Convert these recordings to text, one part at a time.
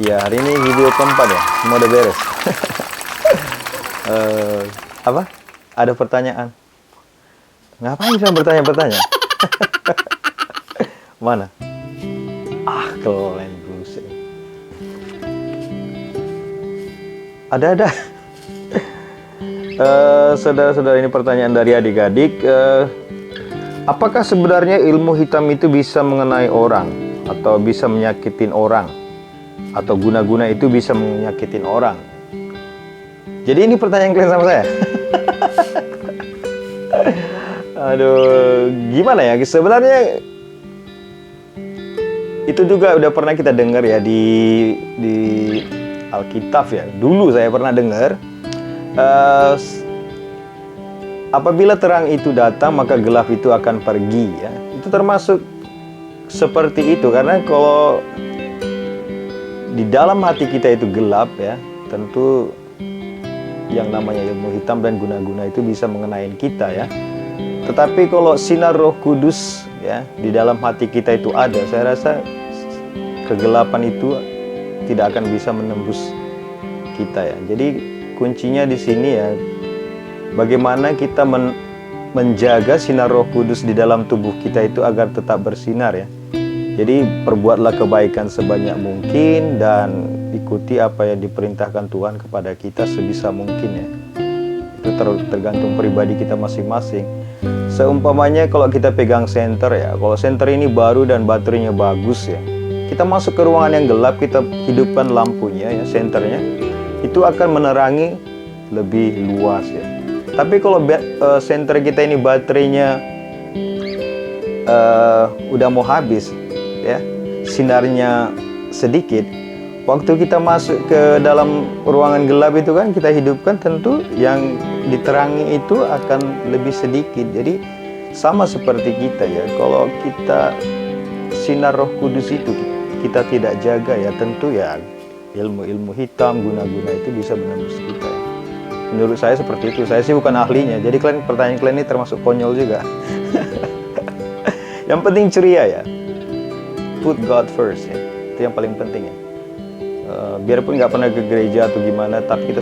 Ya, hari ini video keempat ya, semua udah beres. Apa? Ada pertanyaan? Ngapain saya bertanya-bertanya? Mana? Kalian buset. Ada. Saudara-saudara, ini pertanyaan dari adik-adik. Apakah sebenarnya ilmu hitam itu bisa mengenai orang atau bisa menyakitin orang? Atau guna-guna itu bisa menyakitin orang? Jadi ini pertanyaan kalian sama saya. Aduh, gimana ya? Sebenarnya itu juga udah pernah kita dengar ya di Alkitab ya. Dulu saya pernah dengar, apabila terang itu datang maka gelap itu akan pergi ya. Itu termasuk seperti itu, karena kalau di dalam hati kita itu gelap ya, tentu yang namanya ilmu hitam dan guna-guna itu bisa mengenai kita ya. Tetapi kalau sinar Roh Kudus ya di dalam hati kita itu ada, saya rasa kegelapan itu tidak akan bisa menembus kita ya. Jadi kuncinya di sini ya, bagaimana kita menjaga sinar Roh Kudus di dalam tubuh kita itu agar tetap bersinar ya. Jadi perbuatlah kebaikan sebanyak mungkin dan ikuti apa yang diperintahkan Tuhan kepada kita sebisa mungkin ya. Itu tergantung pribadi kita masing-masing. Seumpamanya kalau kita pegang senter ya, kalau senter ini baru dan baterainya bagus ya, kita masuk ke ruangan yang gelap, kita hidupkan lampunya ya, senternya, itu akan menerangi lebih luas ya. Tapi kalau senter kita ini baterainya udah mau habis ya, sinarnya sedikit, waktu kita masuk ke dalam ruangan gelap itu kan kita hidupkan, tentu yang diterangi itu akan lebih sedikit. Jadi sama seperti kita ya, kalau kita sinar Roh Kudus itu kita tidak jaga ya, tentu ya ilmu-ilmu hitam, guna-guna itu bisa menembus kita ya. Menurut saya seperti itu. Saya sih bukan ahlinya, jadi pertanyaan kalian ini termasuk konyol juga. Yang penting ceria ya, put God first ya, itu yang paling penting ya. Biarpun nggak pernah ke gereja atau gimana, tapi kita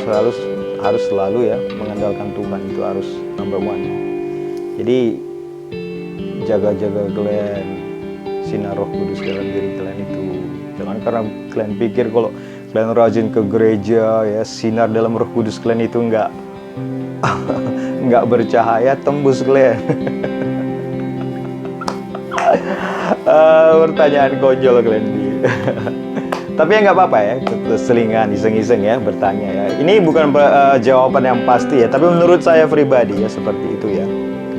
harus selalu ya mengandalkan Tuhan, itu harus number one. Jadi jaga-jaga kalian sinar Roh Kudus dalam diri kalian itu. Jangan karena kalian pikir kalau kalian rajin ke gereja ya, sinar dalam Roh Kudus kalian itu nggak bercahaya, tembus kalian. Pertanyaan konyol kalian ini. Tapi ya nggak apa-apa ya, selingan, iseng-iseng ya bertanya ya. Ini bukan jawaban yang pasti ya, tapi menurut saya pribadi ya seperti itu ya.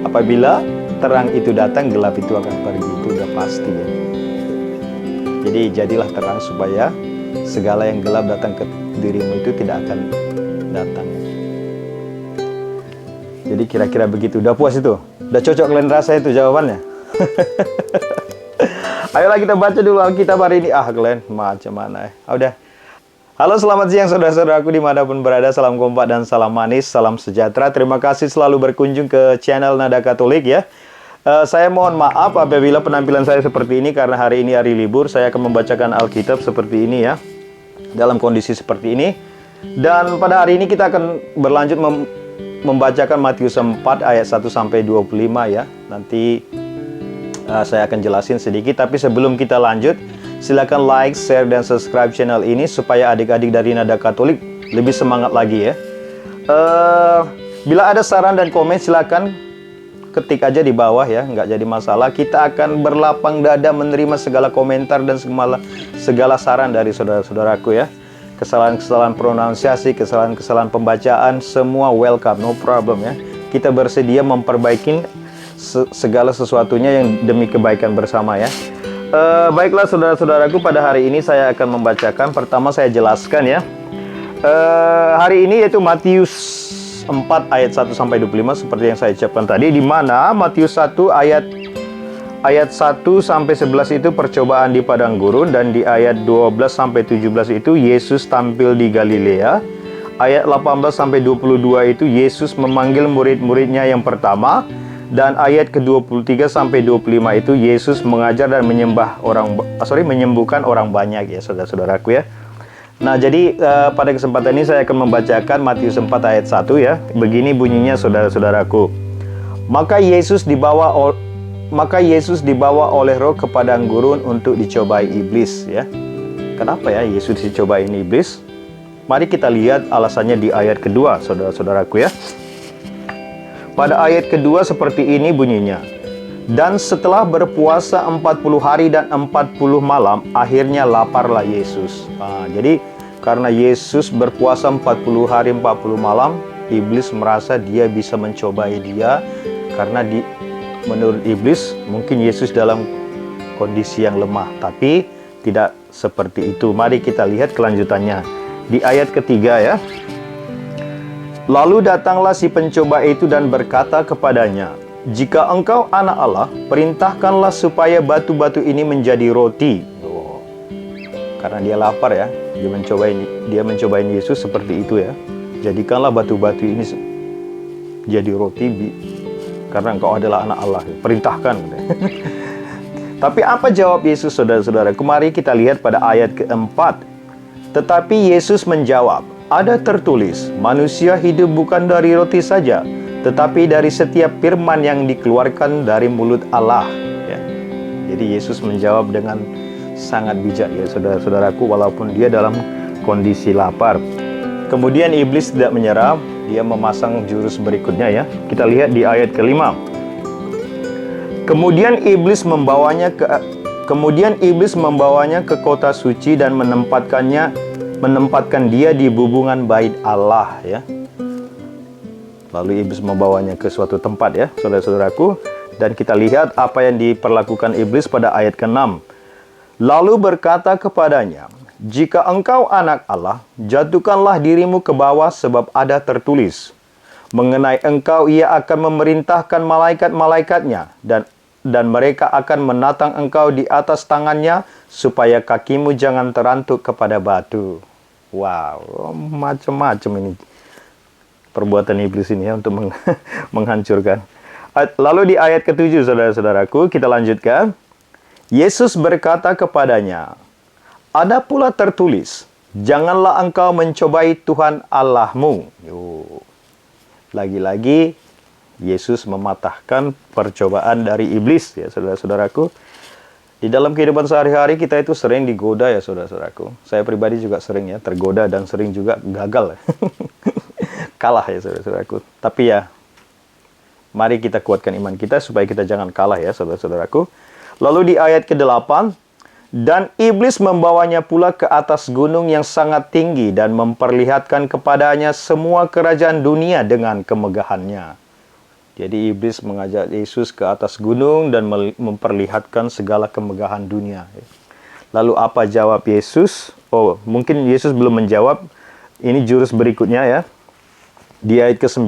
Apabila terang itu datang, gelap itu akan pergi, itu udah pasti ya. Jadi jadilah terang supaya segala yang gelap datang ke dirimu itu tidak akan datang. Jadi kira-kira begitu. Udah puas itu? Udah cocok kalian rasa itu jawabannya? Ayolah kita baca dulu Alkitab hari ini. Kalian macam mana ya? Udah. Halo, selamat siang saudara-saudaraku dimanapun berada. Salam kompak dan salam manis, salam sejahtera. Terima kasih selalu berkunjung ke channel Nada Katolik ya. Saya mohon maaf apabila penampilan saya seperti ini, karena hari ini hari libur. Saya akan membacakan Alkitab seperti ini ya, dalam kondisi seperti ini. Dan pada hari ini kita akan berlanjut membacakan Matius 4 ayat 1 sampai 25 ya. Nanti saya akan jelasin sedikit, tapi sebelum kita lanjut, silakan like, share, dan subscribe channel ini supaya adik-adik dari Nada Katolik lebih semangat lagi ya. Bila ada saran dan komen, silakan ketik aja di bawah ya, nggak jadi masalah. Kita akan berlapang dada menerima segala komentar dan segala saran dari saudara-saudaraku ya. Kesalahan-kesalahan pronunciasi, kesalahan-kesalahan pembacaan, semua welcome, no problem ya. Kita bersedia memperbaiki segala sesuatunya yang demi kebaikan bersama ya. Baiklah saudara-saudaraku, pada hari ini saya akan membacakan, pertama saya jelaskan ya. Hari ini yaitu Matius 4 ayat 1 sampai 25 seperti yang saya ucapkan tadi, di mana Matius 1 ayat 1 sampai 11 itu percobaan di padang gurun, dan di ayat 12 sampai 17 itu Yesus tampil di Galilea. Ayat 18 sampai 22 itu Yesus memanggil murid-muridnya yang pertama. Dan ayat ke-23 sampai 25 itu Yesus mengajar dan menyembuhkan orang banyak ya saudara-saudaraku ya. Nah, jadi pada kesempatan ini saya akan membacakan Matius 4 ayat 1 ya. Begini bunyinya saudara-saudaraku. Maka Yesus dibawa oleh Roh ke padang gurun untuk dicobai iblis ya. Kenapa ya Yesus dicobain iblis? Mari kita lihat alasannya di ayat kedua, saudara-saudaraku ya. Pada ayat kedua seperti ini bunyinya. Dan setelah berpuasa 40 hari dan 40 malam, akhirnya laparlah Yesus. Nah, jadi karena Yesus berpuasa 40 hari 40 malam, iblis merasa dia bisa mencobai dia. Karena menurut iblis, mungkin Yesus dalam kondisi yang lemah. Tapi tidak seperti itu. Mari kita lihat kelanjutannya. Di ayat ketiga ya. Lalu datanglah si pencoba itu dan berkata kepadanya, jika engkau anak Allah, perintahkanlah supaya batu-batu ini menjadi roti. Karena dia lapar ya, dia mencobain Yesus seperti itu ya. Jadikanlah batu-batu ini jadi roti, karena engkau adalah anak Allah. Perintahkan. Tapi apa jawab Yesus, saudara-saudara? Mari kita lihat pada ayat keempat. Tetapi Yesus menjawab, ada tertulis, manusia hidup bukan dari roti saja, tetapi dari setiap firman yang dikeluarkan dari mulut Allah. Ya. Jadi Yesus menjawab dengan sangat bijak ya saudara-saudaraku, walaupun dia dalam kondisi lapar. Kemudian iblis tidak menyerah, dia memasang jurus berikutnya ya. Kita lihat di ayat kelima. Kemudian iblis membawanya ke kota suci dan menempatkan dia di bubungan bait Allah ya. Lalu iblis membawanya ke suatu tempat ya, saudara-saudaraku. Dan kita lihat apa yang diperlakukan iblis pada ayat ke-6. Lalu berkata kepadanya, jika engkau anak Allah, jatuhkanlah dirimu ke bawah sebab ada tertulis. Mengenai engkau ia akan memerintahkan malaikat-malaikatnya dan mereka akan menatang engkau di atas tangannya supaya kakimu jangan terantuk kepada batu. Wow, macam-macam ini perbuatan iblis ini ya untuk menghancurkan. Lalu di ayat ke-7 saudara-saudaraku, kita lanjutkan. Yesus berkata kepadanya, ada pula tertulis, janganlah engkau mencobai Tuhan Allahmu. Lagi-lagi Yesus mematahkan percobaan dari iblis ya saudara-saudaraku. Di dalam kehidupan sehari-hari kita itu sering digoda ya saudara-saudaraku. Saya pribadi juga sering ya tergoda dan sering juga gagal ya. Kalah ya saudara-saudaraku. Tapi ya mari kita kuatkan iman kita supaya kita jangan kalah ya saudara-saudaraku. Lalu di ayat ke-8, dan iblis membawanya pula ke atas gunung yang sangat tinggi dan memperlihatkan kepadanya semua kerajaan dunia dengan kemegahannya. Jadi iblis mengajak Yesus ke atas gunung dan memperlihatkan segala kemegahan dunia. Lalu apa jawab Yesus? Oh, mungkin Yesus belum menjawab. Ini jurus berikutnya ya. Di ayat ke-9,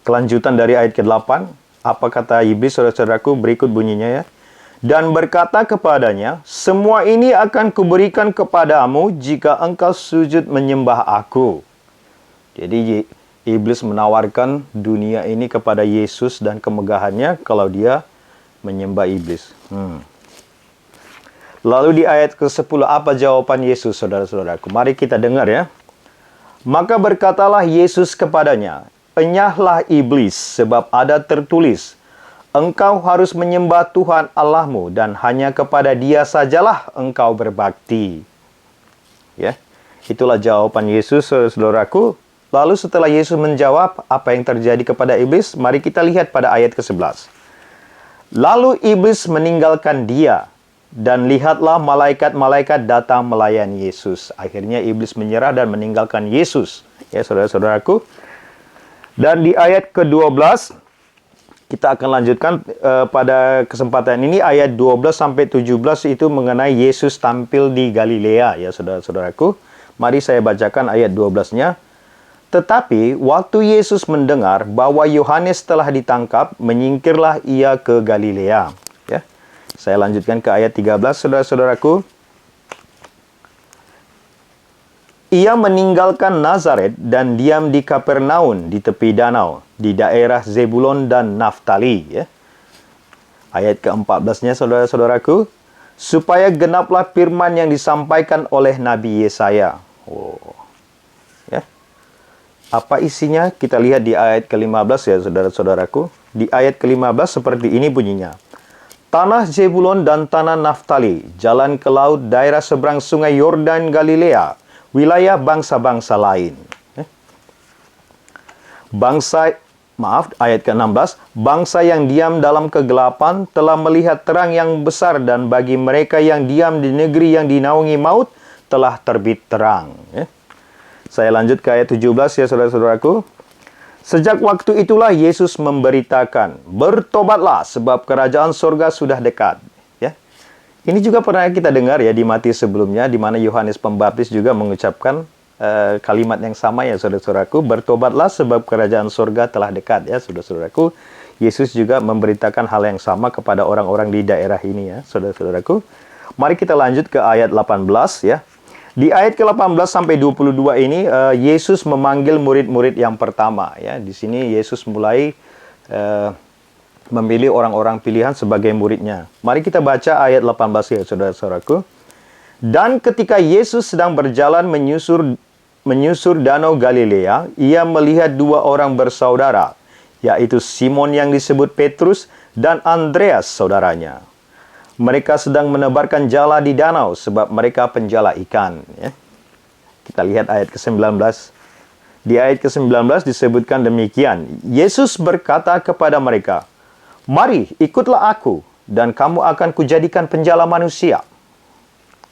kelanjutan dari ayat ke-8. Apa kata iblis, saudara-saudaraku? Berikut bunyinya ya. Dan berkata kepadanya, semua ini akan kuberikan kepadamu jika engkau sujud menyembah aku. Jadi iblis menawarkan dunia ini kepada Yesus dan kemegahannya kalau dia menyembah iblis. Lalu di ayat ke-10 apa jawaban Yesus, saudara-saudaraku? Mari kita dengar ya. Maka berkatalah Yesus kepadanya, enyahlah iblis, sebab ada tertulis, engkau harus menyembah Tuhan Allahmu dan hanya kepada Dia sajalah engkau berbakti. Ya, itulah jawaban Yesus, saudaraku. Lalu setelah Yesus menjawab apa yang terjadi kepada iblis, mari kita lihat pada ayat ke-11. Lalu iblis meninggalkan dia, dan lihatlah malaikat-malaikat datang melayani Yesus. Akhirnya iblis menyerah dan meninggalkan Yesus. Ya, saudara-saudaraku. Dan di ayat ke-12, kita akan lanjutkan pada kesempatan ini, ayat 12 sampai 17 itu mengenai Yesus tampil di Galilea, ya saudara-saudaraku. Mari saya bacakan ayat 12-nya. Tetapi waktu Yesus mendengar bahwa Yohanes telah ditangkap, menyingkirlah ia ke Galilea. Ya. Saya lanjutkan ke ayat 13, saudara-saudaraku. Ia meninggalkan Nazaret dan diam di Kapernaum di tepi danau, di daerah Zebulon dan Naftali. Ya. Ayat ke-14-nya, saudara-saudaraku. Supaya genaplah firman yang disampaikan oleh Nabi Yesaya. Oh. Ya. Apa isinya? Kita lihat di ayat ke-15 ya saudara-saudaraku. Di ayat ke-15 seperti ini bunyinya. Tanah Zebulon dan tanah Naftali, jalan ke laut, daerah seberang sungai Yordan Galilea, wilayah bangsa-bangsa lain. Ayat ke-16, bangsa yang diam dalam kegelapan telah melihat terang yang besar, dan bagi mereka yang diam di negeri yang dinaungi maut telah terbit terang. Saya lanjut ke ayat 17 ya saudara-saudaraku. Sejak waktu itulah Yesus memberitakan, bertobatlah sebab kerajaan surga sudah dekat. Ya. Ini juga pernah kita dengar ya di Matius sebelumnya, di mana Yohanes Pembaptis juga mengucapkan kalimat yang sama ya saudara-saudaraku, bertobatlah sebab kerajaan surga telah dekat ya saudara-saudaraku. Yesus juga memberitakan hal yang sama kepada orang-orang di daerah ini ya saudara-saudaraku. Mari kita lanjut ke ayat 18 ya. Di ayat ke-18 sampai 22 ini Yesus memanggil murid-murid yang pertama ya. Di sini Yesus mulai memilih orang-orang pilihan sebagai muridnya. Mari kita baca ayat 18 ya saudara-saudaraku. Dan ketika Yesus sedang berjalan menyusur danau Galilea, ia melihat dua orang bersaudara, yaitu Simon yang disebut Petrus dan Andreas saudaranya. Mereka sedang menebarkan jala di danau sebab mereka penjala ikan. Ya. Kita lihat ayat ke-19. Di ayat ke-19 disebutkan demikian. Yesus berkata kepada mereka, mari ikutlah aku dan kamu akan kujadikan penjala manusia.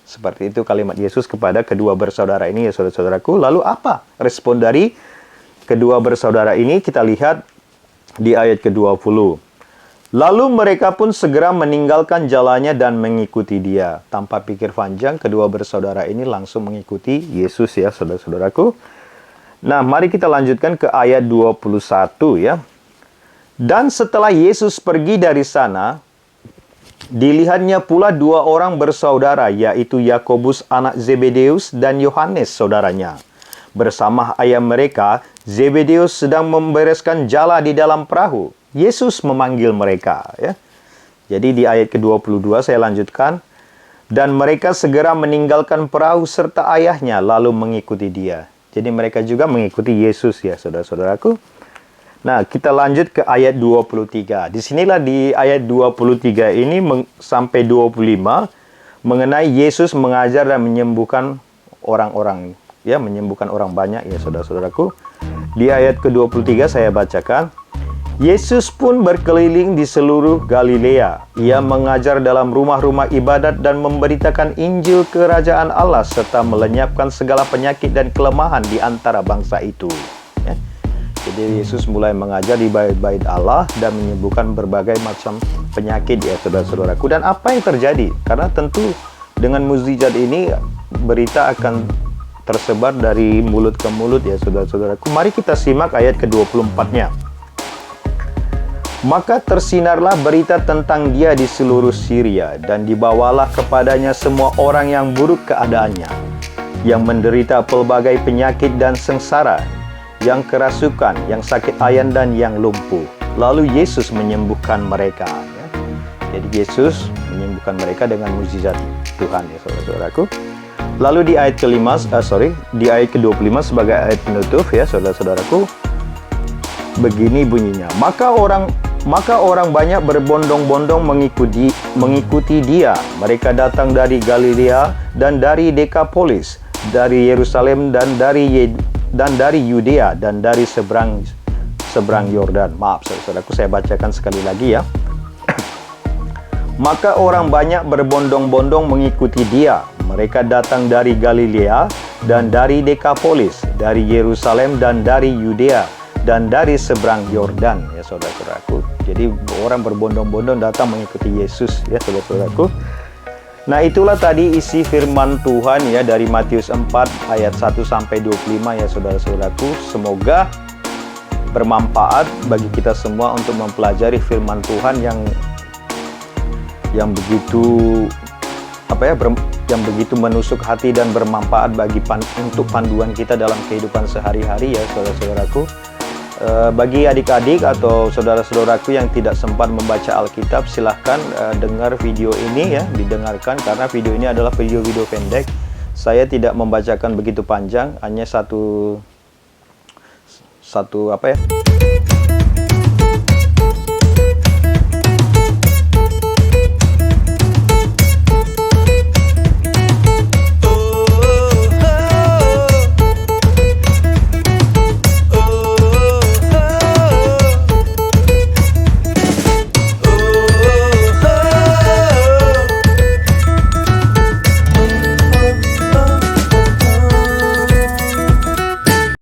Seperti itu kalimat Yesus kepada kedua bersaudara ini ya saudara-saudaraku. Lalu apa respon dari kedua bersaudara ini? Kita lihat di ayat ke-20. Lalu mereka pun segera meninggalkan jalannya dan mengikuti dia. Tanpa pikir panjang, kedua bersaudara ini langsung mengikuti Yesus ya saudara-saudaraku. Nah, mari kita lanjutkan ke ayat 21 ya. Dan setelah Yesus pergi dari sana, dilihatnya pula dua orang bersaudara, yaitu Yakobus anak Zebedeus dan Yohanes saudaranya. Bersama ayah mereka, Zebedeus sedang membereskan jala di dalam perahu. Yesus memanggil mereka. Ya. Jadi di ayat ke-22 saya lanjutkan. Dan mereka segera meninggalkan perahu serta ayahnya, lalu mengikuti dia. Jadi mereka juga mengikuti Yesus ya saudara-saudaraku. Nah, kita lanjut ke ayat 23. Disinilah di ayat 23 ini sampai 25 mengenai Yesus mengajar dan menyembuhkan orang-orang. Ya, menyembuhkan orang banyak ya saudara-saudaraku. Di ayat ke-23 saya bacakan. Yesus pun berkeliling di seluruh Galilea. Ia mengajar dalam rumah-rumah ibadat dan memberitakan Injil kerajaan Allah serta melenyapkan segala penyakit dan kelemahan di antara bangsa itu. Ya. Jadi Yesus mulai mengajar di bait-bait Allah dan menyembuhkan berbagai macam penyakit ya saudara-saudaraku. Dan apa yang terjadi? Karena tentu dengan mukjizat ini berita akan tersebar dari mulut ke mulut ya saudara-saudaraku. Mari kita simak ayat ke-24-nya. Maka tersinarlah berita tentang dia di seluruh Syria, dan dibawalah kepadanya semua orang yang buruk keadaannya, yang menderita pelbagai penyakit dan sengsara, yang kerasukan, yang sakit ayan, dan yang lumpuh. Lalu Yesus menyembuhkan mereka. Ya. Jadi Yesus menyembuhkan mereka dengan mukjizat Tuhan ya saudara-saudaraku. Lalu di ayat di ayat ke-25 sebagai ayat penutup ya saudara-saudaraku. Begini bunyinya. Maka orang banyak berbondong-bondong mengikuti dia. Mereka datang dari Galilea dan dari Dekapolis, dari Yerusalem dan dari Yudea dan dari seberang Yordan. Maaf saudaraku, saya bacakan sekali lagi ya. Maka orang banyak berbondong-bondong mengikuti dia. Mereka datang dari Galilea dan dari Dekapolis, dari Yerusalem dan dari Yudea dan dari seberang Yordan ya saudara-saudaraku. Jadi orang berbondong-bondong datang mengikuti Yesus ya saudara-saudaraku. Nah, itulah tadi isi firman Tuhan ya dari Matius 4 ayat 1 sampai 25 ya saudara-saudaraku. Semoga bermanfaat bagi kita semua untuk mempelajari firman Tuhan yang begitu yang begitu menusuk hati dan bermanfaat untuk panduan kita dalam kehidupan sehari-hari ya saudara-saudaraku. Bagi adik-adik atau saudara-saudaraku yang tidak sempat membaca Alkitab, silahkan dengar video ini ya, didengarkan karena video ini adalah video-video pendek saya tidak membacakan begitu panjang, hanya satu apa ya?